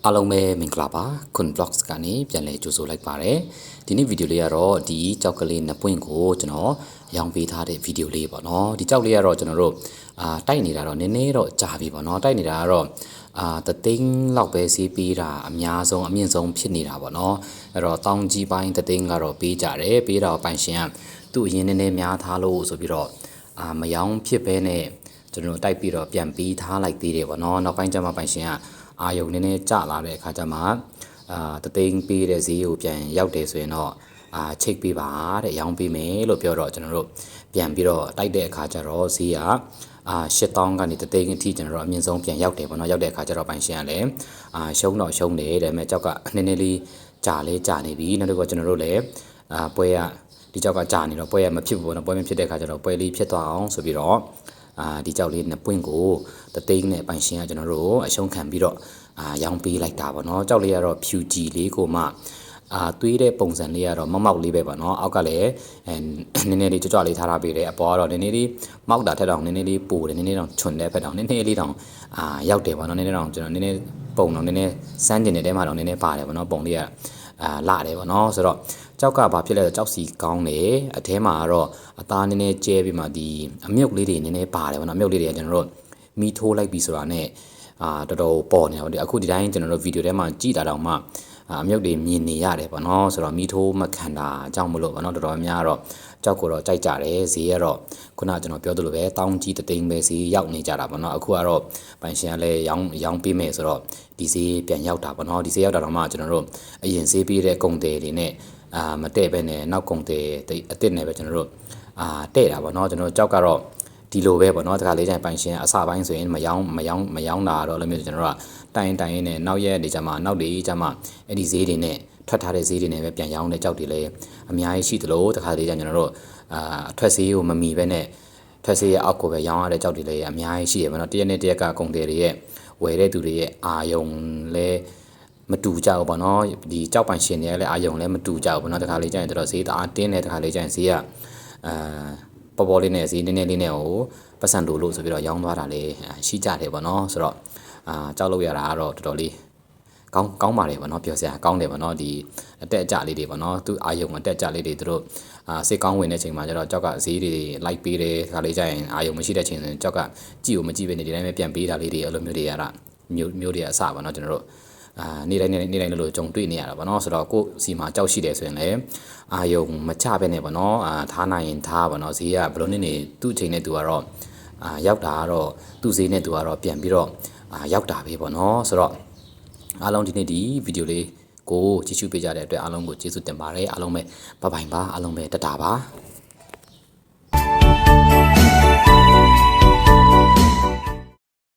အားလုံးပဲမင်္ဂလာပါခွန် vlogs ကနေပြန်လည်ကြိုဆိုလိုက်ပါတယ်ဒီနေ့ဗီဒီယိုလေးကတော့ဒီကြောက်ကလေးနှစ်ပွင့်ကိုကျွန်တော်ရောင်းပေးထားတဲ့ဗီဒီယိုလေးပေါ့နော်ဒီကြောက်လေးကတော့ကျွန်တော်တို့တိုက်နေတာတော့နည်းနည်းတော့ကြာပြီပေါ့နော်တိုက်နေတာကတော့တသိန်းလောက်ပဲစီးပေးတာအများဆုံးအမြင့်ဆုံးဖြစ်နေတာပေါ့နော်အဲ့တော့တောင်းကြီးပိုင်းတသိန်းကတော့ပေးကြတယ်ပေးတော့ပိုင်ရှင်ကသူ့အရင်နည်းနည်းများထားလို့ဆိုပြီးတော့မယောင်းဖြစ်ပဲနဲ့ကျွန်တော်တိုက်ပြီးတော့ပြန်ပေးထားလိုက်သေးတယ်ပေါ့နော်နောက်ပိုင်းကျမှပိုင်ရှင်ကအာယုံနည်းနည်းကျလာတဲ့အခါကျမှတသိန်းပေးတဲ့ဈေးကိုပြန်ရောက်တယ်ဆိုရင်တော့ချိတ်ပေးပါတဲ့ရောင်းပေးမယ်လို့ပြောတော့ကျွန်တော်တို့ပြန်ပြီးတော့တိုက်တဲ့အခါကျတော့ဈေးက8000ကနေတသိန်းအထိကျွန်တော်တို့အမြင့်ဆုံးပြန်ရောက်တယ်ပေါ့နော်ရောက်တဲ့အခါကျတော့ပိုင်ရှင်ကလည်းရှုံးတော့ရှုံးတယ်ဒါပေမဲ့ကြောက်ကနည်းနည်းလေးကြာနေပြီနောက်တစ်ခါကျွန်တော်တို့လည်းပွဲကဒီကြောက်ကကြာနေတော့ပွဲရမဖြစ်ဘူးပေါ့နော်ပွဲမဖြစ်တဲ့အခါကျတော့ပွဲလေးဖြစ်သွားအောင်ဆိုပြီးတော့ဒီကြောက်လေးနှစ်ပွင့်ကိုတသိန်းနဲ့ပိုင်ရှင်ကကျွန်တော်တို့အရှုံးခံပြီးတော့ရောင်းပေးလိုက်တာပေါ့နော်ကြောက်လေးကတော့ဖြူကြည်လေးကိုမှသွေးတဲ့ပုံစံလေးကတော့မောက်လေးပဲပေါ့နော်အောက်ကလည်းနည်းနည်းလေးကြွလေးထားပေးတယ်အပေါ်ကတော့နည်းနည်းလေးမောက်တာထက်တော့နည်းနည်းလေးပိုတယ်နည်းနည်းတော့ချွန်တဲ့ဖက်တော့နည်းနည်းလေးတော့ရောက်တယ်ပေါ့နော်နည်းနည်းတော့ကျွန်တော်နည်းနည်းပုံတော့နည်းနည်းစမ်းကျင်တဲ့တဲမှာတော့နည်းနည်းပါတယ်ပေါ့နော်ပုံလေးကလာတယ်ပေါ့နော်ဆိုတော့ကြောက်ကဘာဖြစ်လဲဆိုကြောက်စီကောင်းတယ်အထဲမှာကတော့အသားနည်းနည်းကျဲပြီးမှဒီအမြုပ်လေးတွေနည်းနည်းပါတယ်ပေါ့နော်အမြုပ်လေးတွေကကျွန်တော်တို့မီးထိုးလိုက်ပြီးဆိုတာနဲ့တော်တော်ပေါ်နေတာပေါ့အခုဒီတိုင်းကျွန်တော်တို့ဗီဒီယိုထဲမှာကြည့်တာတော့မှအမြုပ်တွေမြင်နေရတယ်ပေါ့နော်ဆိုတော့မီးထိုးမခံတာအကြောင်းမလို့ပေါ့နော်တော်တော်များတော့ကြောက်ကိုတော့ကြိုက်ကြတယ်ဈေးကတော့ခုနကကျွန်တော်ပြောသလိုပဲတောင်းကြီးတသိန်းပဲဈေးရောက်နေကြတာပေါ့နော်အခုကတော့ပိုင်ရှင်ကလည်းရောင်းပေးမယ်ဆိုတော့ဒီဈေးပြန်ရောက်တာပေါ့နော်ဒီဈေးရောက်တာတော့မှကျွန်တော်တို့အရင်ဈေးပေးတဲ့ကုန်တယ်တွေနဲ့မတည့်ပဲနဲ့နောက်ကုန်တယ်အစ်စ်နဲ့ပဲကျွန်တော်တို့တဲ့တာပေါ့နော်ကျွန်တော်ကြောက်ကတော့ဒီလိုပဲပေါ့နော်တခါလေးတိုင်းပိုင်ရှင်အစပိုင်းဆိုရင်မယောင်းတာတော့လည်းမျိုးကျွန်တော်တို့ကတိုင်နဲ့နောက်ရက်တွေကျမှနောက်တွေကျမှအဲ့ဒီဈေးတွေနဲ့ထွက်ထားတဲ့ဈေးတွေနဲ့ပဲပြန်ရောင်းတဲ့ကြောက်တွေလည်းအများကြီးရှိသလိုတခါလေးကျကျွန်တော်တို့အထွက်ဈေးကိုမမီပဲနဲ့ထွက်ဈေးရဲ့အောက်ကိုပဲရောင်းရတဲ့ကြောက်တွေလည်းအများကြီးရှိတယ်ပေါ့နော်တရက်နဲ့တရက်ကကုန်တယ်တွေရဲ့ဝယ်တဲ့သူတွေရဲ့အာယုံလည်းမတူကြဘူးပေါ့နော်ဒီကြောက်ပိုင်ရှင်တွေလည်းအာယုံလည်းမတူကြဘူးပေါ့နော်တခါလေးကျရင်တော့ဈေးတအားတင်းတဲ့တခါလေးကျရင်ဈေးကပေါ်လေးနဲ့ဈေးနည်းနည်းလေးနဲ့ဟိုပတ်စံလိုလို့ဆိုပြီးတော့ရောင်းသွားတာလေးရှိကြတယ်ပေါ့နော်ဆိုတော့ကြောက်လို့ရတာကတော့တော်တော်လေးကောင်းပါတယ်ပေါ့နော်ပြောစရာကောင်းတယ်ပေါ့နော်ဒီအတက်အကျလေးတွေပေါ့နော်သူအာယုံအတက်အကျလေးတွေသူတို့စိတ်ကောင်းဝင်တဲ့ချိန်မှာကျတော့ကြောက်ကဈေးတွေလိုက်ပေးတယ်ခါလေးကျရင်အာယုံမရှိတဲ့ချိန်ဆိုရင်ကြောက်ကကြည့်ကိုမကြည့်ပဲနေဒီတိုင်းပဲပြန်ပေးတာလေးတွေအဲ့လိုမျိုးတွေရတာမျိုးတွေအစပါနော်ကျွန်တော်တို့နေ့တိုင်းလို့ကြုံတွေ့နေရတာပေါ့နော်ဆိုတော့ကိုယ်စီမှာကြောက်ရှိတယ်ဆိုရင်လည်းအာယုံမချပဲနဲ့ပေါ့နော်ထားနိုင်ရင်ထားပါနော်ဈေးကဘလို့နေသူ့အချိန်နဲ့သူကတော့ရောက်တာကတော့သူ့ဈေးနဲ့သူကတော့ပြန်ပြီးတော့ရောက်တာပဲပေါ့နော်ဆိုတော့အားလုံးဒီနေ့ဒီဗီဒီယိုလေးကိုကြည့်ရှုပေးကြတဲ့အတွက်အားလုံးကိုကျေးဇူးတင်ပါတယ်အားလုံးပဲဘိုင်ပါအားလုံးပဲတတာပါ